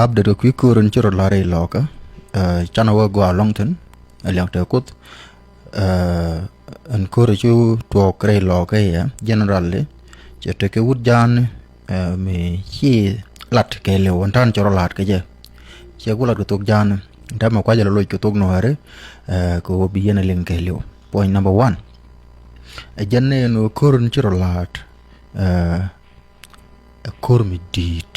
update ko kwi kurun chiro lare loka chana wa go long tin aliang te kut an kuru chu to kre loka ya generally che te ke wut jan me chi lat ke le won tan chiro lat ke je che ku lat ko tok jan da ma kwa jalo ko tok no hare ko bi yena len ke le point number 1 a janne no kurun chiro lat a kurmi dit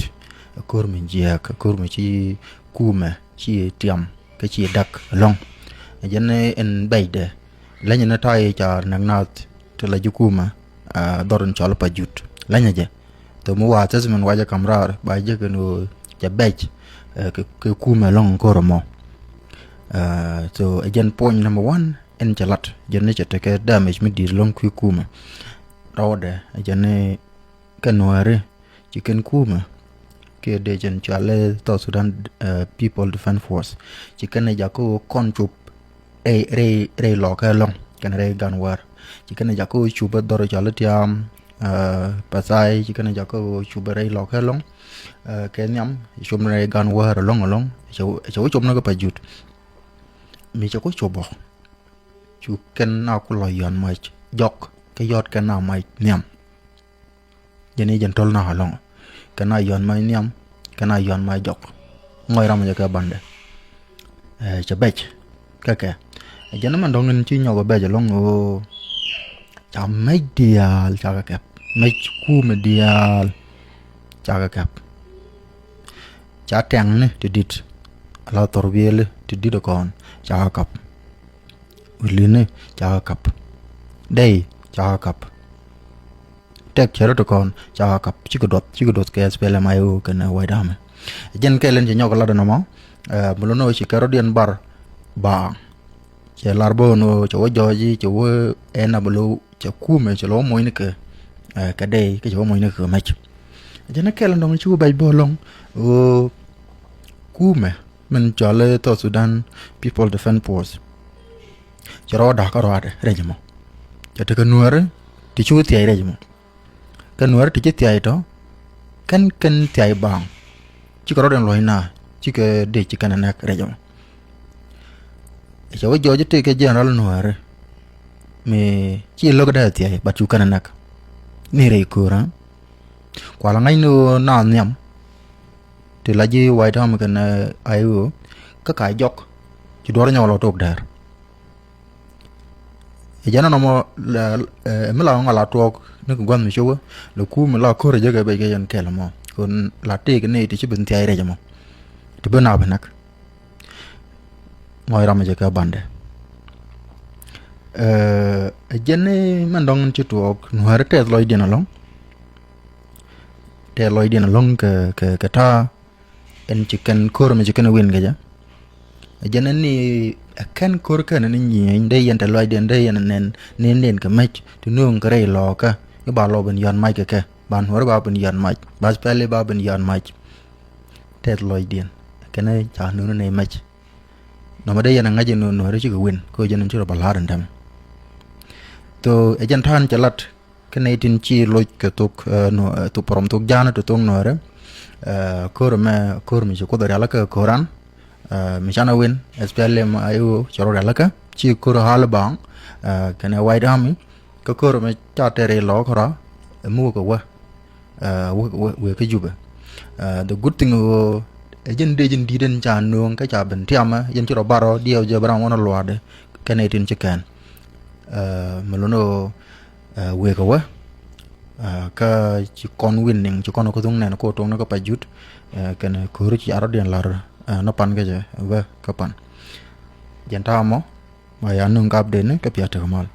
a kurmi jiak a kurmi chi kuma chi tiam ke chi dak long a janne en bayde lañu na tay cha nak nat te la jukuma doron chol pa jut lañu je to mu wa tasman waja kamrar ba je no ja bej ke kuma long koromo so again point number 1 en chalat janne cha te ke damage mi di long ku kuma rawde janne kanware chicken kuma ke dejen chale to Sudan People Defense Force chicken ja ko konchup re loka long kan re ganwar chicken ja ko chuba doro chale tiam pasai chicken ja ko chuba re loka long ke nyam chum re ganwar long chaw chum na ko pajut mi chaw ko chobo chu ken na ko lo yon mai jok ke yot ken na mai nyam jeni jen tol na halong kana yon mai niam kana yon mai jok ngoy ram ja ka bande cha bech kake jena man dongin chi nyogo beje long o cha mai dial cha ka kap mai ku me dial cha ka kap cha teng ne tidit ala torbiele tidit kon cha ka kap uline cha ka kap dei cha ka kap tek chero to kon cha kap chigodot ke spele mayu kana waidame jen kelen je nyogo lada no mo mulono chi karo dien bar ba che larbo no cho joji cho ena bulu che kume che lo moy ne ke ka dei ke cho moy ne ke mach jen kelen dong chu bay bolong o kume men chale to Sudan People Defense Force chero da ka roade rejmo che te nuare ti chu ti ay rejmo kan war ti ti ay to kan ti ay bang ci ko den loina ci ke de ci kan nak rejo e jaw joje te ke general noir me ci lo ga ti ay ba ci kan nak ni re ko ran kwa la ngai no na nyam te la ji wai ta ma kan ayu ka ka jok ci do ra lo tok dar e jana no mo me la ngala tok ne ko gon mi showa le ku me la ko re ga be ga yan kala mo kon la te ke ne ti ci bin ti ay rejo mo ti bana ba nak moy ram je ka bande jenne man dong ci tok no har te loy dina long ke ta en ci kan ko re mi ci kan win ga ja jenne ni kan kor kan ni ndey yente loy den ndey nen ka mach tu nung kare lo ka ke ba lo ben yan mai ke ban hor ba ben yan mai ba pele ba ben yan mai tet loy den kana cha nu ne mach no ma de yana ngaje no re chi ko win ko jenen chi ro ba laran dam to e jan tan chalat kene tin chi loy ke tok no tu prom tok jana to tong no re kor mi ko do ala ka koran michana win SPLM ayu choro dalaka chi kuro hal bang kana wide army ko kuro me chatere lo khara mu ko wa we ke juba the good thing ejen di den cha nung ka cha ben tiama yen chiro baro dio je barang wona loade kana tin chikan melono we ko wa ka chi kon winning chi kon ko tung ne ko tung na ko pajut kana kuro chi aro den lar nó pan cái gì vâng các bạn, hiện tại mà nung gặp đến cái việc được mal